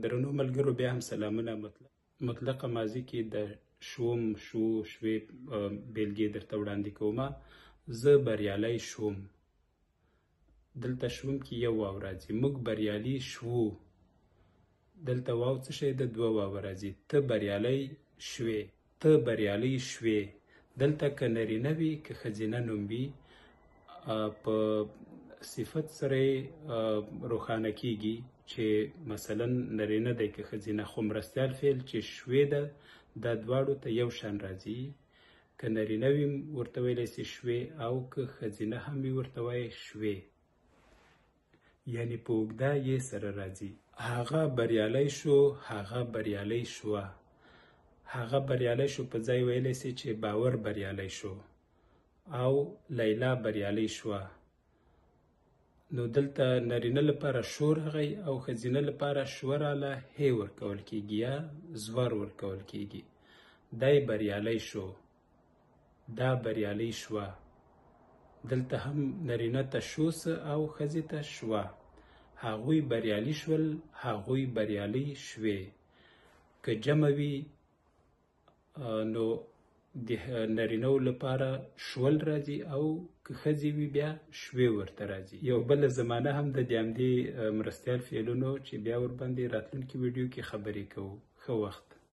درنو ملګرو بیا هم سلامونه. مطلقه ماضي کې د شوم، شو، شوې بیلګې درته وړاندې کومه. زه بریالی شوم. دلته شوم کې یو واو راځي. موږ بریالي شوو. دلته واو څه شی ده؟ دوه واو راځي. ته بریالی شوې. ته بریالی شوې. دلته که نرینه وي که ښځینه نوم وي په صفت سره روښانه کیږي چې مثلا نرینه دی که ښځینه، خو مرستیال فعل چې شوې ده دا دواړو ته یو شان راځي. که نرینه وي ورته ویلی سي شوې، او که ښځینه هم وي ورته وایي شوې، یعنی په اوږده یې سره راځي. هغه بریالی شو، هغه بریالی شوه. هغه بریالی شو په ځای ویلی سي چې باور بریالی شو، او لیلا بریالی شوه. نو دلته نرینه لپاره شو راغی او ښځینه لپاره شوه راله، هی ورکول کیږي یا زور ورکول کیږي. دی بریالی شو، دا بریالی شوه. دلته هم نرینه ته شو او ښځې ته شوه. هغوی بریالي شول، هغوی بریالي شوې. که جمع وي نو د نرینه‌و لپاره شول راځي، او که ښځې وي بیا شوې ورته راځي. یو بله زمانه هم د همدې مرستیال فعلونو چې بیا ورباندې راتلونکي ویډیو کې خبرې کوو. ښه وخت.